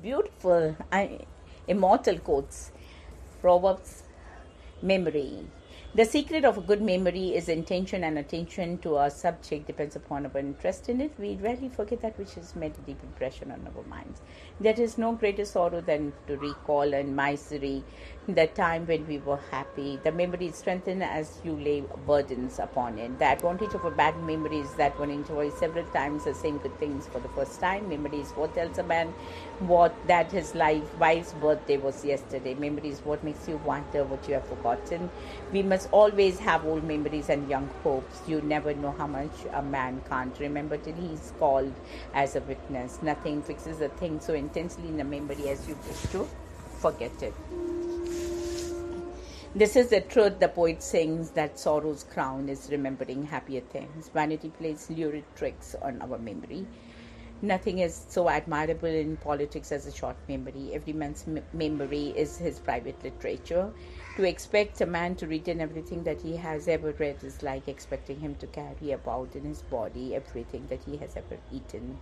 Beautiful, immortal quotes. Proverbs, memory. The secret of a good memory is intention, and attention to our subject depends upon our interest in it. We rarely forget that which has made a deep impression on our minds. There is no greater sorrow than to recall in misery the time when we were happy. The memory is strengthened as you lay burdens upon it. The advantage of a bad memory is that one enjoys several times the same good things for the first time. Memory is what tells a man what that his wife's birthday was yesterday. Memory is what makes you wonder what you have forgotten. We must always have old memories and young hopes. You never know how much a man can't remember till he's called as a witness. Nothing fixes a thing so intensely in the memory as you wish to forget it. This is the truth the poet sings, that sorrow's crown is remembering happier things. Vanity plays lurid tricks on our memory. Nothing is so admirable in politics as a short memory. Every man's memory is his private literature. To expect a man to retain everything that he has ever read is like expecting him to carry about in his body everything that he has ever eaten.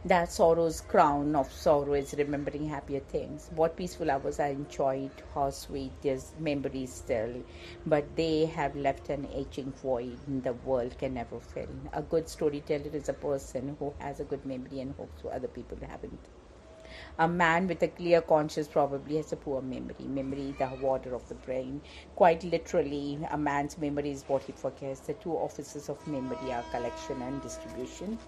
That sorrow's crown of sorrow is remembering happier things. What peaceful hours I enjoyed, how sweet these memories still, but they have left an aching void the world can never fill. A good storyteller is a person who has a good memory and hopes other people haven't. A man with a clear conscience probably has a poor memory. Memory, the water of the brain. Quite literally, a man's memory is what he forgets. The two offices of memory are collection and distribution.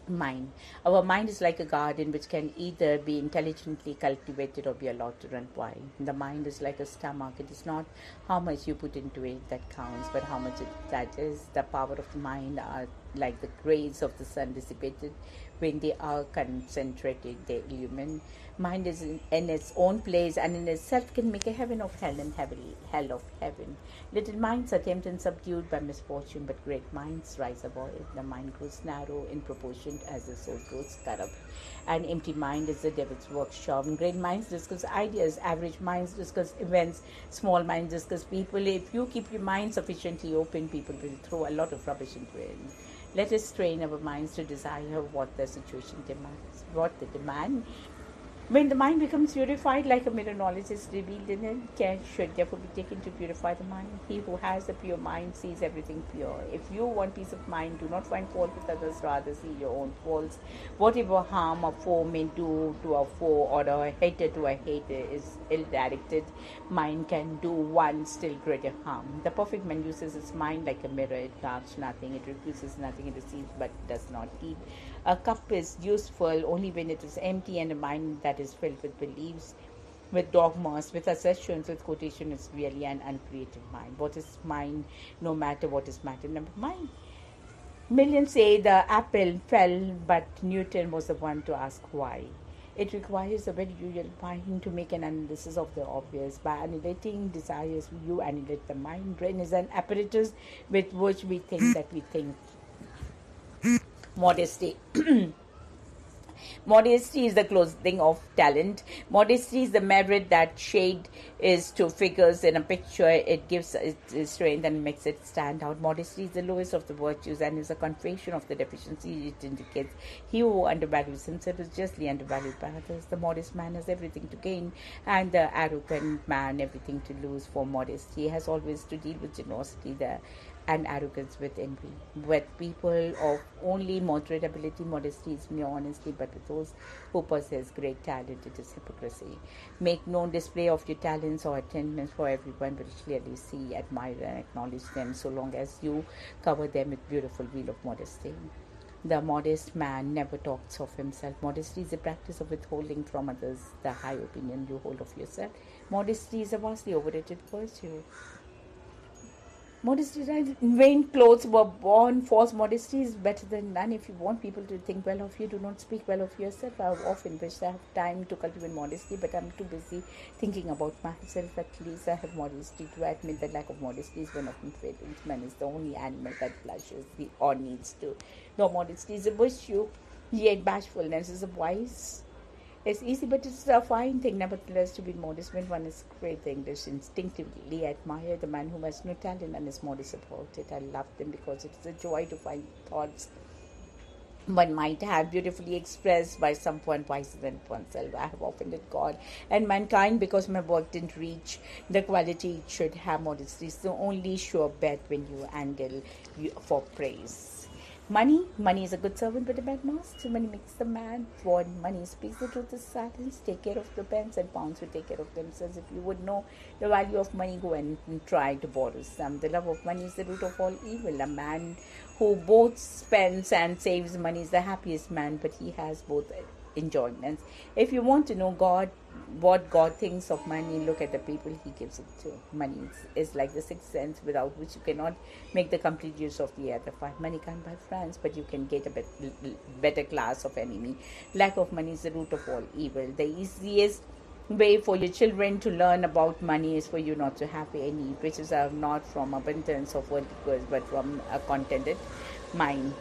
Mind. Our mind is like a garden which can either be intelligently cultivated or be allowed to run wild. The mind is like a stomach. It is not how much you put into it that counts, but how much it digests. The power of the mind are like the rays of the sun dissipated. When they are concentrated, they illumine. Mind is in its own place and in itself can make a heaven of hell and hell of heaven. Little minds are tempted and subdued by misfortune, but great minds rise above it. The mind grows narrow in proportion as the soul grows corrupt. An empty mind is the devil's workshop. Great minds discuss ideas, average minds discuss events, small minds discuss people. If you keep your mind sufficiently open, people will throw a lot of rubbish into it. Let us train our minds to desire what the situation demands, what they demand. When the mind becomes purified, like a mirror, knowledge is revealed in it. Care should therefore be taken to purify the mind. He who has a pure mind sees everything pure. If you want peace of mind, do not find fault with others, rather see your own faults. Whatever harm a foe may do to a foe or a hater to a hater is ill-directed. Mind can do one still greater harm. The perfect man uses his mind like a mirror. It grasps nothing, it refuses nothing, it receives but does not give. A cup is useful only when it is empty, and a mind that is filled with beliefs, with dogmas, with assertions, with quotation is really an uncreative mind. What is mind? No matter what is matter, never mind. Millions say the apple fell, but Newton was the one to ask why. It requires a very real mind to make an analysis of the obvious. By annihilating desires, you annihilate the mind. Brain is an apparatus with which we think that we think. Modesty. Modesty is the clothing of talent. Modesty is the merit that shade is to figures in a picture. It gives it strength and makes it stand out. Modesty is the lowest of the virtues and is a confession of the deficiency it indicates. He who undervalues himself is justly undervalued by others. The modest man has everything to gain, and the arrogant man everything to lose. For modesty has always to deal with generosity and arrogance with envy. With people of only moderate ability, modesty is mere honesty, but with those who possess great talent, it is hypocrisy. Make no display of your talents or attainments, for everyone will clearly see, admire, and acknowledge them, so long as you cover them with beautiful veil of modesty. The modest man never talks of himself. Modesty is the practice of withholding from others the high opinion you hold of yourself. Modesty is a vastly overrated virtue. Modesty, right? Vain clothes were born. False modesty is better than none. If you want people to think well of you, do not speak well of yourself. I often wish I have time to cultivate modesty, but I'm too busy thinking about myself. At least I have modesty to admit that lack of modesty is one of my failings. Man is the only animal that blushes or needs to. No, modesty is a virtue, yet bashfulness is a vice. It's easy, but it's a fine thing, nevertheless, to be modest when one is great. The English instinctively admire the man who has no talent and is modest about it. I love them because it is a joy to find thoughts one might have beautifully expressed by someone wiser than oneself. I have offended God and mankind because my work didn't reach the quality it should have. Modesty is the only sure bet when you angle for praise. Money is a good servant but a bad master. Money makes the man born. Money speaks the truth is silence. Take care of the pence and pounds will take care of themselves. If you would know the value of money, go and try to borrow some. The love of money is the root of all evil. A man who both spends and saves money is the happiest man, but he has both enjoyments. If you want to know what God thinks of money, look at the people he gives it to. Money is like the sixth sense without which you cannot make the complete use of the other five. Money can't buy friends, but you can get a better class of enemy. Lack of money is the root of all evil. The easiest way for your children to learn about money is for you not to have any. Riches are not from abundance of worldly goods, but from a contented mind.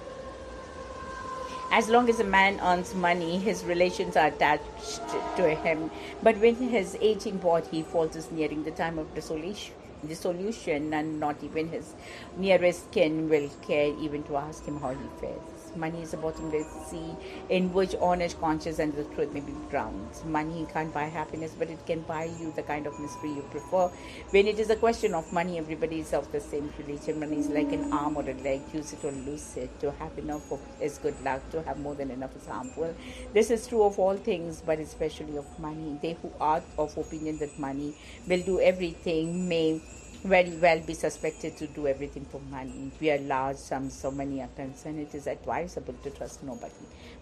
As long as a man earns money, his relations are attached to him. But when his aging body falls, is nearing the time of dissolution, and not even his nearest kin will care even to ask him how he fares. Money is a bottomless sea in which honest conscience and the truth may be drowned. Money can't buy happiness, but it can buy you the kind of mystery you prefer. When it is a question of money, everybody is of the same religion. Money is like an arm or a leg. Use it or lose it. To have enough is good luck. To have more than enough is harmful. This is true of all things, but especially of money. They who are of opinion that money will do everything may very well be suspected to do everything for money. Where large sums of money are concerned, it is advisable to trust nobody.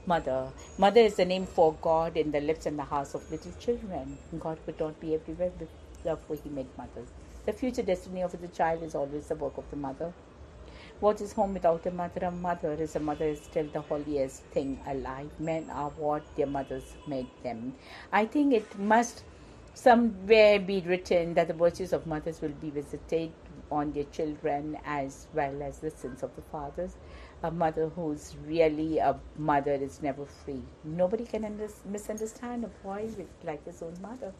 Mother. Mother is the name for God in the lips and the hearts of little children. God could not be everywhere, therefore he made mothers. The future destiny of the child is always the work of the mother. What is home without a mother? A mother is still the holiest thing alive. Men are what their mothers made them. I think it must somewhere be written that the virtues of mothers will be visited on their children as well as the sins of the fathers. A mother who's really a mother is never free. Nobody can misunderstand a boy like his own mother.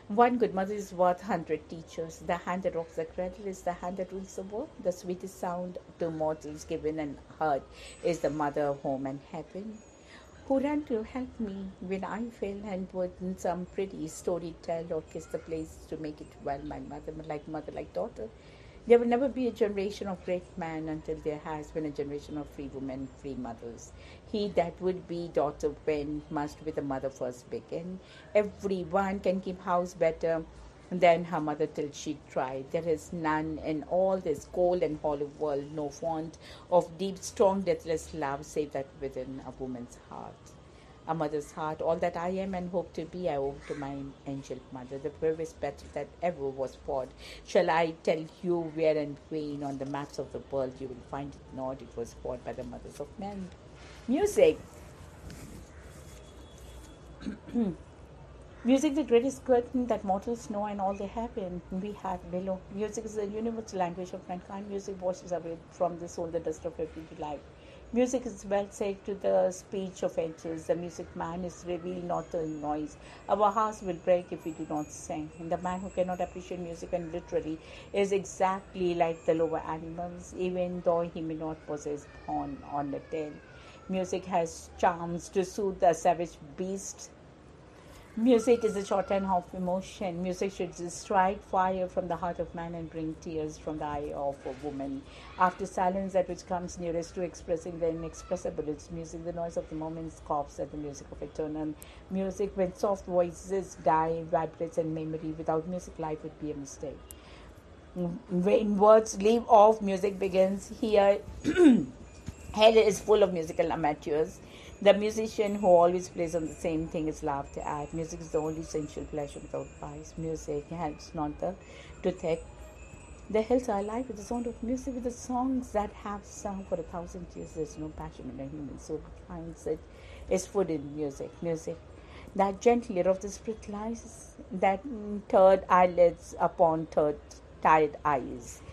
One good mother is worth 100 teachers. The hand that rocks the cradle is the hand that rules the world. The sweetest sound to mortals given and heard is the mother of home and heaven, who ran to help me when I fell and would in some pretty story tell or kiss the place to make it well. My mother like daughter. There will never be a generation of great men until there has been a generation of free women, free mothers. He that would be daughter when must with a mother first begin. Everyone can keep house better than her mother till she tried. There is none in all this cold and hollow world, no font of deep, strong, deathless love save that within a woman's heart. A mother's heart, all that I am and hope to be, I owe to my angel mother. The bravest battle that ever was fought. Shall I tell you where and when on the maps of the world you will find it not? It was fought by the mothers of men. Music. Music, the greatest curtain that mortals know and all they have in we have below. Music is the universal language of mankind. Music washes away from the soul the dust of everyday life. Music is well said to the speech of angels. The music man is revealed, not the noise. Our hearts will break if we do not sing. And the man who cannot appreciate music and literally is exactly like the lower animals, even though he may not possess horn on the tail. Music has charms to soothe the savage beasts. Music is a shorthand of emotion. Music should strike fire from the heart of man and bring tears from the eye of a woman. After silence, that which comes nearest to expressing the inexpressible, it's music. The noise of the moment scoffs at the music of eternal music. When soft voices die, vibrates in memory. Without music, life would be a mistake. When words leave off, music begins. Here, hell is full of musical amateurs. The musician who always plays on the same thing is laughed at. Music is the only sensual pleasure without vice. Music helps not the toothache. The hills are alive with the sound of music, with the songs that have sung for 1,000 years. There's no passion in a human soul that finds it is food in music. Music that gentler of the spirit lies, that third eyelids upon third tired eyes.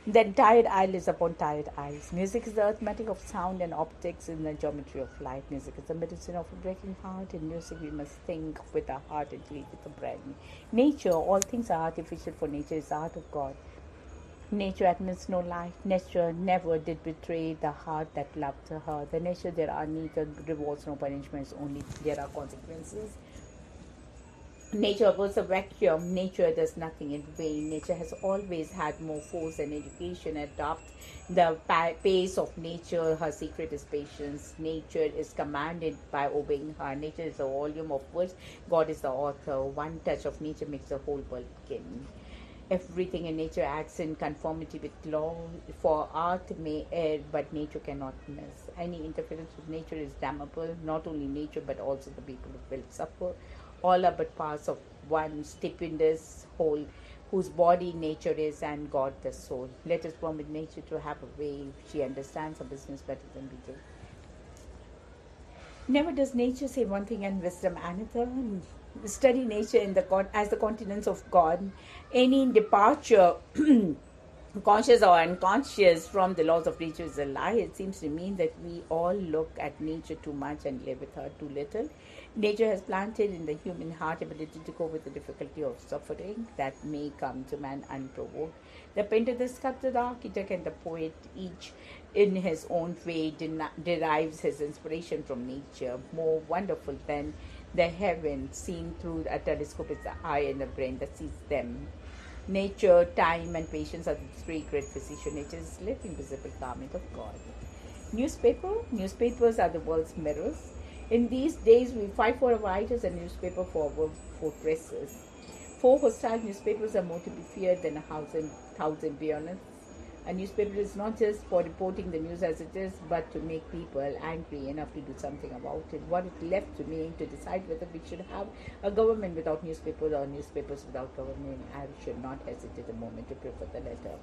Then tired eyelids upon tired eyes. Music is the arithmetic of sound and optics in the geometry of life. Music is the medicine of a breaking heart. In music, we must think with our heart and feel with the brain. Nature, all things are artificial, for nature is the art of God. Nature admits no lie. Nature never did betray the heart that loved her. The nature there are neither rewards nor punishments, only there are consequences. Nature was a vacuum. Nature does nothing in vain. Nature has always had more force than education. Adopt the pace of nature. Her secret is patience. Nature is commanded by obeying her. Nature is a volume of words. God is the author. One touch of nature makes the whole world begin. Everything in nature acts in conformity with law. For art may err, but nature cannot miss. Any interference with nature is damnable. Not only nature, but also the people who will suffer. All are but parts of one stupendous whole, whose body nature is and God the soul. Let us permit nature to have a way. She understands her business better than we do. Never does nature say one thing and wisdom another. Study nature in as the continents of God. Any departure, conscious or unconscious, from the laws of nature is a lie. It seems to me that we all look at nature too much and live with her too little. Nature has planted in the human heart ability to cope with the difficulty of suffering that may come to man unprovoked. The painter, the sculptor, the architect, and the poet, each in his own way, derives his inspiration from nature. More wonderful than the heavens seen through a telescope is the eye and the brain that sees them. Nature, time, and patience are the three great physicians. Nature is the living, visible garment of God. Newspapers are the world's mirrors. In these days, we fight for our writers and newspaper for our fortresses. Four hostile newspapers are more to be feared than a thousand bayonets. A newspaper is not just for reporting the news as it is, but to make people angry enough to do something about it. What it left to me to decide whether we should have a government without newspapers or newspapers without government. I should not hesitate a moment to prefer the latter.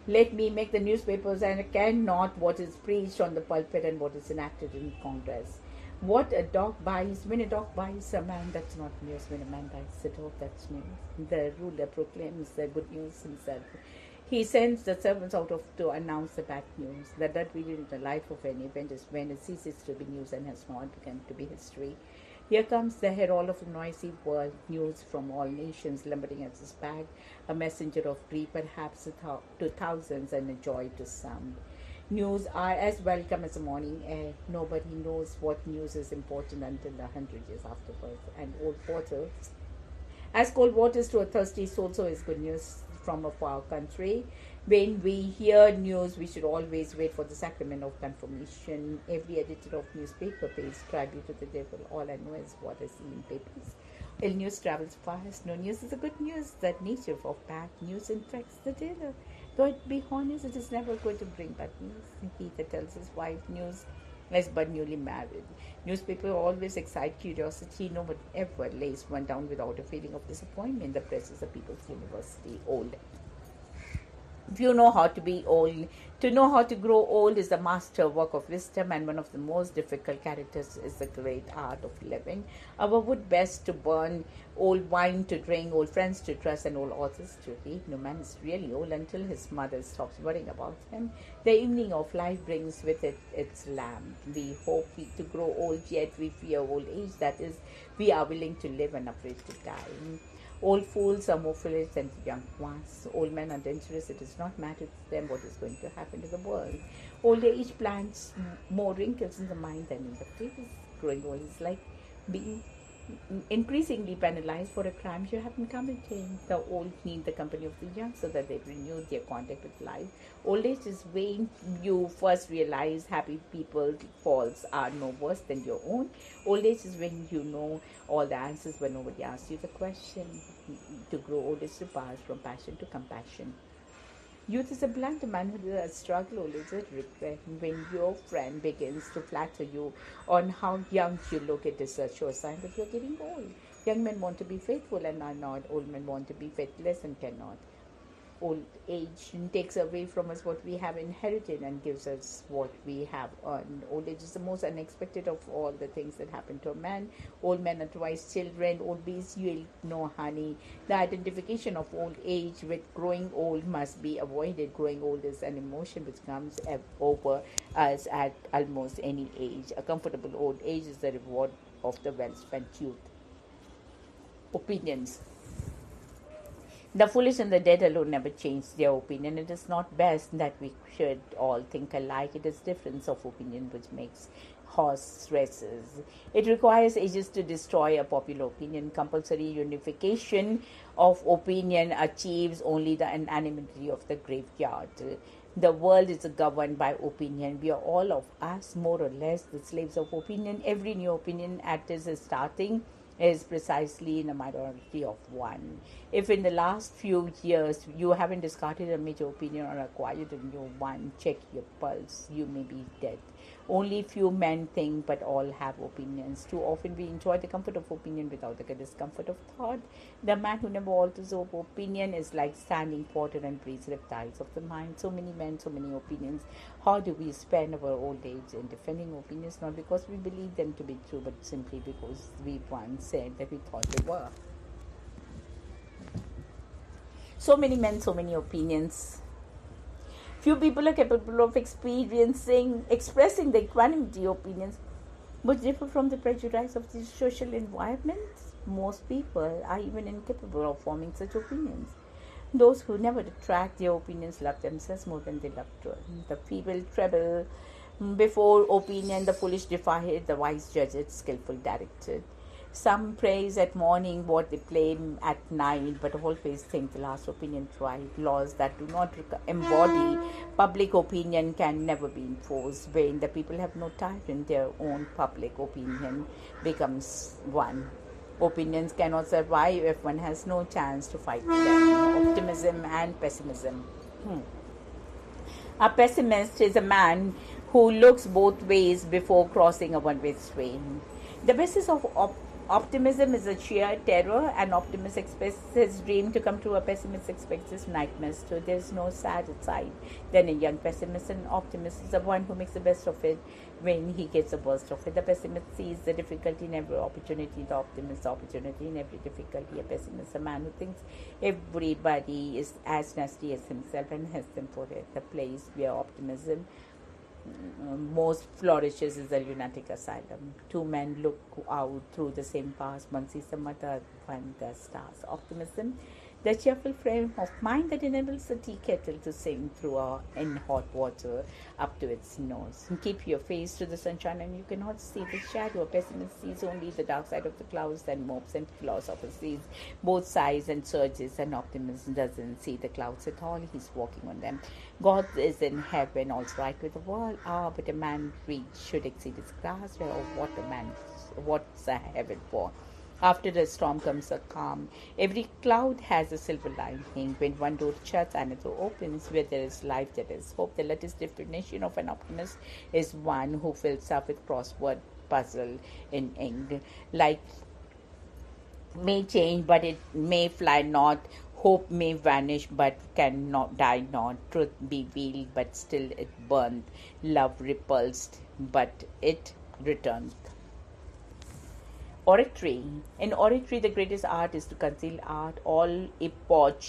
Let me make the newspapers and cannot what is preached on the pulpit and what is enacted in Congress. What a dog buys, when a dog buys a man, that's not news. When a man buys a dog, that's news. The ruler proclaims the good news himself. He sends the servants out to announce the bad news. That really in the life of an event is when it ceases to be news and has not become to be history. Here comes the herald of a noisy world, news from all nations lumbering at his back, a messenger of grief perhaps to thousands and a joy to some. News are as welcome as the morning air. Nobody knows what news is important until 100 years afterwards. And old water, as cold waters to a thirsty soul, so is good news from a far country. When we hear news, we should always wait for the sacrament of confirmation. Every editor of newspaper pays tribute to the devil. All I know is what I see in papers. Ill news travels fast. No news is a good news. That nature of bad news infects the dealer. Though it be honest, it is never going to bring bad news. He that tells his wife news is but newly married. Newspaper always excite curiosity. No one ever lays one down without a feeling of disappointment. The press is the people's university. Old. If you know how to be old, to know how to grow old is the master work of wisdom, and one of the most difficult characters is the great art of living. Our wood best to burn, old wine to drink, old friends to trust, and old authors to read. No man is really old until his mother stops worrying about him. The evening of life brings with it its lamp. We hope to grow old, yet we fear old age. That is, we are willing to live and afraid to die. Old fools are more foolish than young ones. Old men are dangerous. It does not matter to them what is going to happen to the world. Old age plants more wrinkles in the mind than in the face. Growing old is like being increasingly penalized for a crime you haven't committed. The old need the company of the young so that they renew their contact with life. Old age is when you first realize happy people's faults are no worse than your own. Old age is when you know all the answers but nobody asks you the question. To grow old is to pass from passion to compassion. Youth is a blunt manhood is a struggle, old is a regret. When your friend begins to flatter you on how young you look, it is a sure sign that you're getting old. Young men want to be faithful and are not. Old men want to be faithless and cannot. Old age takes away from us what we have inherited and gives us what we have earned. Old age is the most unexpected of all the things that happen to a man. Old men are twice children. Old bees yield no honey. The identification of old age with growing old must be avoided. Growing old is an emotion which comes over us at almost any age. A comfortable old age is the reward of the well-spent youth. Opinions. The foolish and the dead alone never change their opinion. It is not best that we should all think alike. It is difference of opinion which makes horse races. It requires ages to destroy a popular opinion. Compulsory unification of opinion achieves only the anonymity of the graveyard. The world is governed by opinion. We are all of us more or less the slaves of opinion. Every new opinion at is starting is precisely in a minority of one. If in the last few years you haven't discarded a major opinion or acquired a new one, check your pulse. You may be dead. Only few men think, but all have opinions. Too often we enjoy the comfort of opinion without the discomfort of thought. The man who never alters of opinion is like standing water and breeds reptiles of the mind. So many men, so many opinions. How do we spend our old age in defending opinions? Not because we believe them to be true, but simply because we once said that we thought they were. So many men, so many opinions. Few people are capable of expressing the equanimity opinions which differ from the prejudice of the social environment. Most people are even incapable of forming such opinions. Those who never retract their opinions love themselves more than they love truth. The feeble treble before opinion, the foolish defy it, the wise judge it, skillful direct it. Some praise at morning what they play at night, but always think the last opinion right. Laws that do not embody public opinion can never be enforced. When the people have no tyrant, their own public opinion becomes one. Opinions cannot survive if one has no chance to fight them. Optimism and pessimism. A pessimist is a man who looks both ways before crossing a one-way street. The basis of optimism is a sheer terror. An optimist expects his dream to come true. A pessimist expects his nightmares to. There is no sadder side than a young pessimist. An optimist is the one who makes the best of it when he gets the worst of it. The pessimist sees the difficulty in every opportunity. The optimist, the opportunity in every difficulty. A pessimist is a man who thinks everybody is as nasty as himself and has them for it. The place where optimism most flourishes is a lunatic asylum. Two men look out through the same path. One sees the mother, one the stars. Optimism, the cheerful frame of mind that enables a tea kettle to sing in hot water up to its nose. Keep your face to the sunshine and you cannot see the shadow. A pessimist sees only the dark side of the clouds and mopes, and philosopher sees both sides and surges. An optimist doesn't see the clouds at all. He's walking on them. God is in heaven, all's right with the world. But a man's reach should exceed his grasp. What's a heaven for? After a storm comes a calm. Every cloud has a silver lining. When one door shuts, another opens. Where there is life, there is hope. The latest definition of an optimist is one who fills up with crossword puzzle in ink. Life may change, but it may fly not. Hope may vanish, but cannot die not. Truth be veiled, but still it burned. Love repulsed, but it returned. Oratory. In oratory, the greatest art is to conceal art. All epoch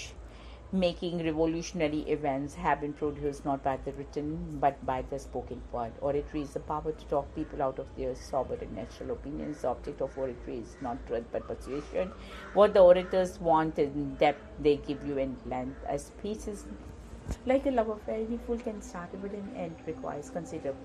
making revolutionary events have been produced not by the written but by the spoken word. Oratory is the power to talk people out of their sober and natural opinions. The object of oratory is not truth but persuasion. What the orators want in depth, they give you in length. A speech is like a love affair. Any fool can start it, but an end requires considerable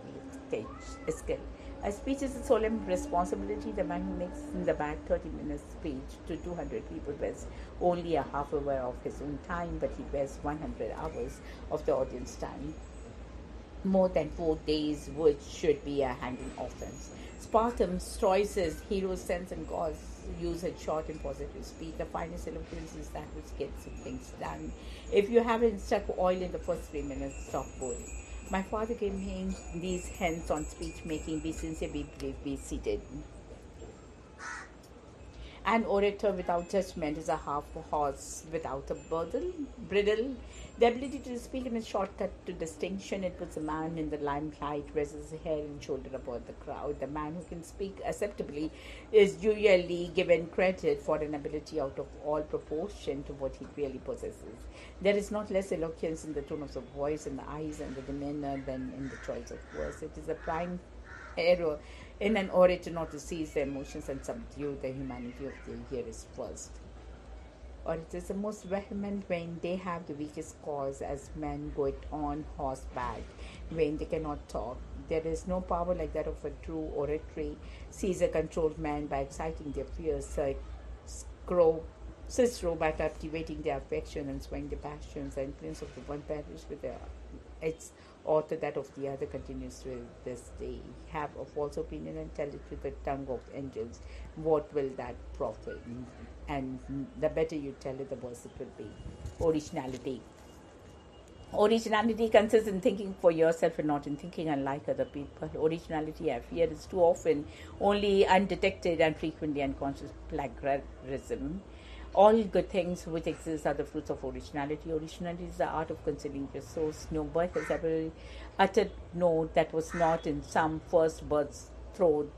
skill. A speech is a solemn responsibility. The man who makes in the back 30-minute speech to 200 people wastes only a half hour of his own time, but he wastes 100 hours of the audience time. More than 4 days, which should be a hanging offense. Spartans, Troyes, heroes, sense and cause use a short and positive speech. The finest eloquence is that which gets things done. If you haven't stuck oil in the first 3 minutes, stop boiling. My father gave me these hints on speech making. Be sincere, be brave, be seated. An orator without judgment is a half horse without a bridle. The ability to speak in a shortcut to distinction, it puts a man in the limelight, raises his head and shoulder above the crowd. The man who can speak acceptably is usually given credit for an ability out of all proportion to what he really possesses. There is not less eloquence in the tone of the voice, in the eyes and the demeanor than in the choice of words. It is a prime error in an orator not to seize the emotions and subdue the humanity of the hearers first. or it is the most vehement when they have the weakest cause, as men go it on horseback, when they cannot talk. There is no power like that of a true oratory. Caesar controlled men by exciting their fears, Cicero by captivating their affection and swaying their passions, and Prince of the one perished with its author, that of the other continues to this day. Have a false opinion and tell it with the tongue of angels. What will that profit? And the better you tell it, the worse it will be. Originality. Originality consists in thinking for yourself and not in thinking unlike other people. Originality, I fear, is too often only undetected and frequently unconscious plagiarism. All good things which exist are the fruits of originality. Originality is the art of concealing your source. No bird has ever uttered note that was not in some first bird's throat.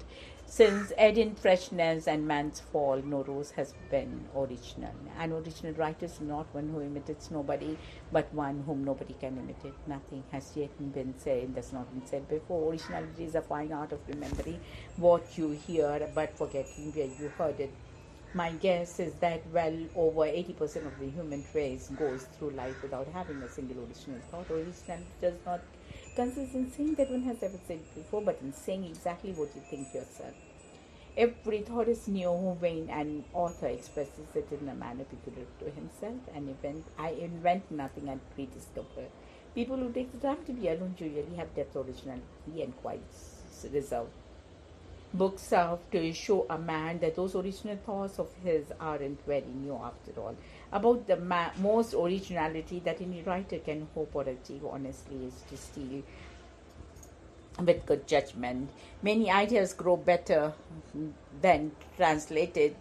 Since Eden freshness and man's fall, no rose has been original. An original writer is not one who imitates nobody, but one whom nobody can imitate. Nothing has yet been said that's not been said before. Originality is a fine art of remembering what you hear, but forgetting where you heard it. My guess is that well over 80% of the human race goes through life without having a single original thought. Originality does not consist in saying that one has ever said before, but in saying exactly what you think yourself. Every thought is new when an author expresses it in a manner peculiar to himself. I invent nothing and rediscover. People who take the time to be alone usually have depth, originality, and quite reserve. Books serve to show a man that those original thoughts of his aren't very new after all. About the most originality that any writer can hope or achieve, honestly, is to steal with good judgment. Many ideas grow better than transplanted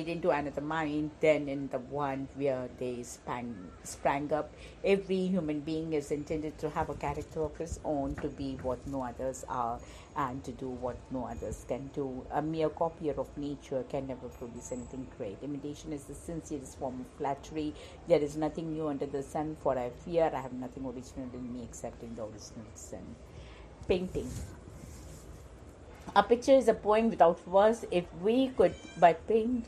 into another mind than in the one where they sprang up. Every human being is intended to have a character of his own, to be what no others are, and to do what no others can do. A mere copier of nature can never produce anything great. Imitation is the sincerest form of flattery. There is nothing new under the sun, for I fear I have nothing original in me except in the original sin. Painting. A picture is a poem without verse. If we could but paint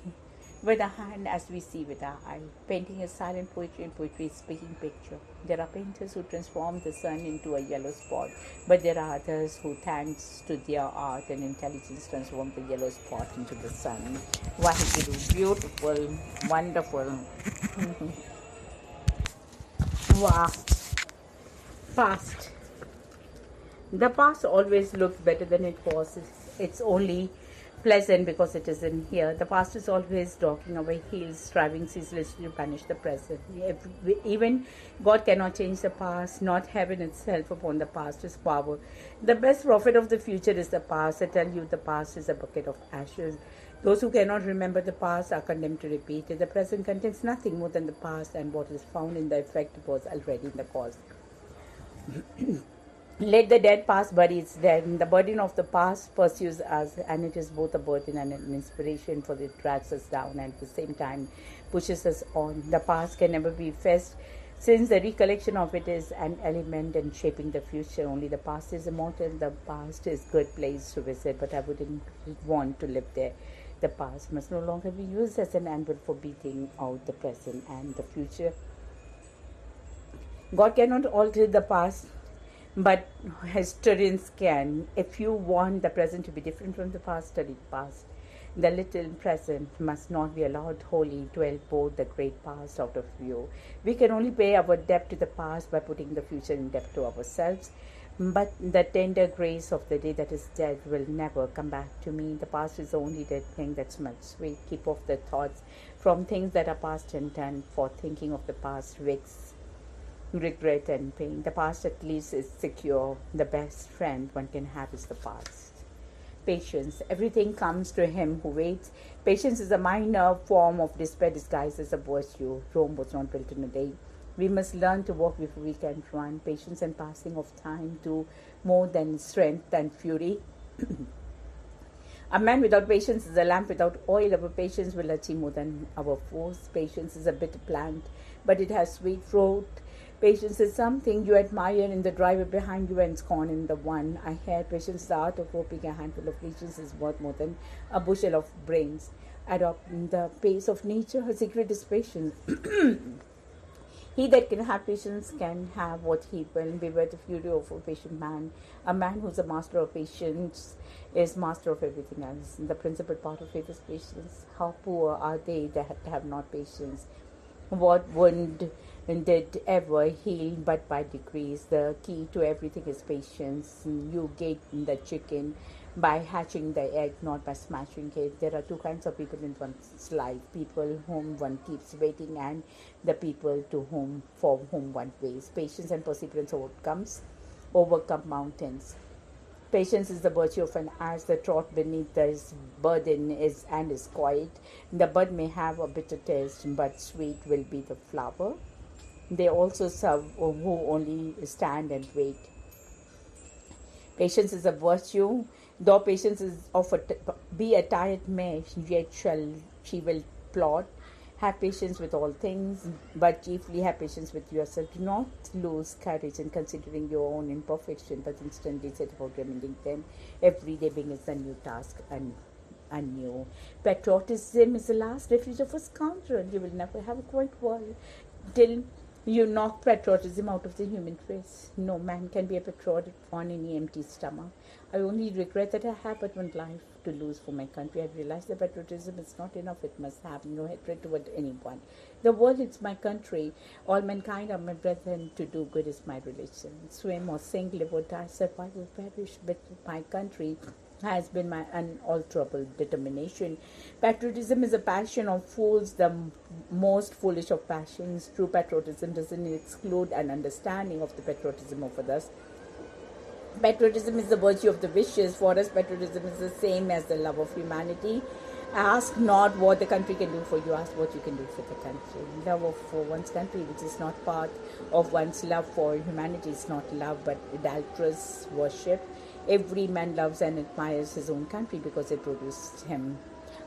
with a hand as we see with our eye. Painting is silent poetry, and poetry is speaking picture. There are painters who transform the sun into a yellow spot, but there are others who, thanks to their art and intelligence, transform the yellow spot into the sun. Waheguru, beautiful, wonderful. Wow. Past. The past always looks better than it was. It's only pleasant because it isn't here. The past is always dogging our heels, striving ceaselessly to punish the present. Even God cannot change the past, not heaven itself upon the past is power. The best prophet of the future is the past. I tell you, the past is a bucket of ashes. Those who cannot remember the past are condemned to repeat it. The present contains nothing more than the past, and what is found in the effect was already in the cause. Let the dead past bury its dead. The burden of the past pursues us, and it is both a burden and an inspiration, for it drags us down and at the same time pushes us on. The past can never be effaced, since the recollection of it is an element in shaping the future. Only the past is immortal. The past is a good place to visit, but I wouldn't want to live there. The past must no longer be used as an anvil for beating out the present and the future. God cannot alter the past, but historians can. If you want the present to be different from the past, study the past. The little present must not be allowed wholly to elbow the great past out of view. We can only pay our debt to the past by putting the future in debt to ourselves. But the tender grace of the day that is dead will never come back to me. The past is the only dead thing that smells sweet. Keep off the thoughts from things that are past and done, for thinking of the past wakes regret and pain. The past at least is secure. The best friend one can have is the past. Patience. Everything comes to him who waits. Patience is a minor form of despair disguised as a virtue. Rome was not built in a day. We must learn to walk before we can run. Patience and passing of time do more than strength and fury. A man without patience is a lamp without oil. Our patience will achieve more than our force. Patience is a bitter plant, but it has sweet fruit. Patience is something you admire in the driver behind you and scorn in the one ahead. Patience is the art of hoping. A handful of patience is worth more than a bushel of brains. adopt the pace of nature. Her secret is patience. He that can have patience can have what he will. Beware the fury of a patient man. A man who's a master of patience is master of everything else. The principal part of it is patience. How poor are they that have not patience? What wound did ever heal but by degrees? The key to everything is patience. You get the chicken by hatching the egg, not by smashing it. There are two kinds of people in one's life: people whom one keeps waiting, and the people to whom for whom one waits. Patience and perseverance overcome mountains. Patience is the virtue of an ass. The trot beneath his burden is quiet. The bud may have a bitter taste, but sweet will be the flower. They also serve who only stand and wait. Patience is a virtue. Though patience is of be a tired mare, yet she will plod. Have patience with all things, but chiefly have patience with yourself. Do not lose courage in considering your own imperfection, but instantly set about remedying them. Every day begins a new task and anew. Patriotism is the last refuge of a scoundrel. You will never have a quiet world till you knock patriotism out of the human race. No man can be a patriot on any empty stomach. I only regret that I have but one life to lose for my country. I realize that patriotism is not enough. It must have no hatred toward anyone. The world is my country. All mankind are my brethren. To do good is my religion. Swim or sink, live or die, survive or perish, but my country has been my unalterable determination. Patriotism is a passion of fools, the most foolish of passions. True patriotism doesn't exclude an understanding of the patriotism of others. Patriotism is the virtue of the vicious. For us, patriotism is the same as the love of humanity. Ask not what the country can do for you, ask what you can do for the country. Love for one's country, which is not part of one's love for humanity, is not love but idolatrous worship. Every man loves and admires his own country because it produced him.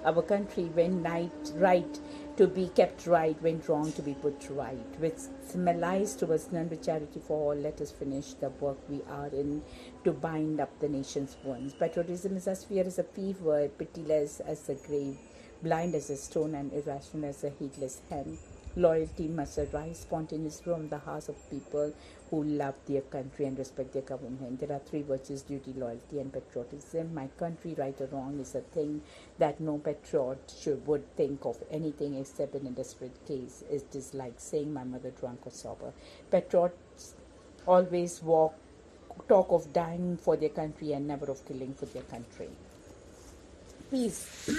Our country, when right to be kept right, when wrong to be put right. With malice towards none, with charity for all, let us finish the work we are in to bind up the nation's wounds. Patriotism is as fierce as a fever, pitiless as the grave, blind as a stone, and irrational as a heedless hen. Loyalty must arise spontaneously from the hearts of people who love their country and respect their government. There are three virtues: duty, loyalty, and patriotism. My country, right or wrong, is a thing that no patriot would think of anything except in a desperate case. It is like saying my mother drunk or sober. Patriots always talk of dying for their country and never of killing for their country. Peace.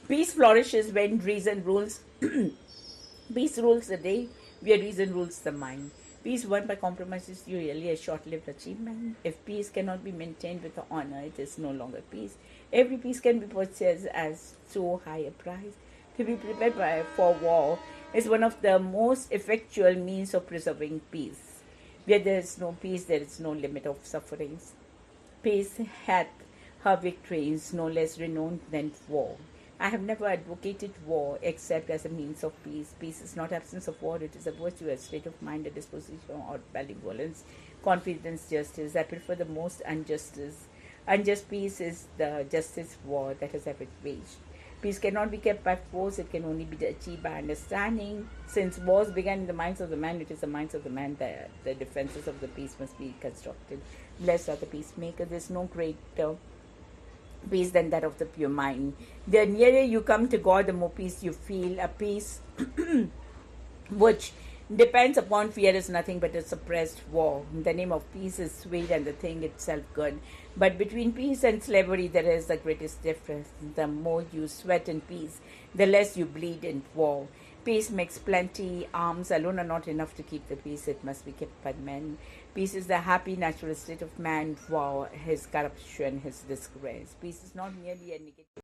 Peace flourishes when reason rules. Peace rules the day where reason rules the mind. Peace won by compromise is usually a short-lived achievement. If peace cannot be maintained with honor, it is no longer peace. Every peace can be purchased as so high a price. To be prepared for war is one of the most effectual means of preserving peace. Where there is no peace, there is no limit of sufferings. Peace hath her victories no less renowned than war. I have never advocated war except as a means of peace. Peace is not absence of war, it is a virtue, a state of mind, a disposition or benevolence, confidence, justice. I prefer the most injustice. Unjust peace is the justest war that has ever waged. Peace cannot be kept by force, it can only be achieved by understanding. Since wars began in the minds of the man, it is the minds of the man that the defenses of the peace must be constructed. Blessed are the peacemakers. There is no greater peace than that of the pure mind. The nearer you come to God, the more peace you feel. A peace which depends upon fear is nothing but a suppressed war. The name of peace is sweet and the thing itself good. But between peace and slavery, there is the greatest difference. The more you sweat in peace, the less you bleed in war. Peace makes plenty. Arms alone are not enough to keep the peace. It must be kept by men. Peace is the happy natural state of man. War, his corruption, his disgrace. Peace is not merely a negative.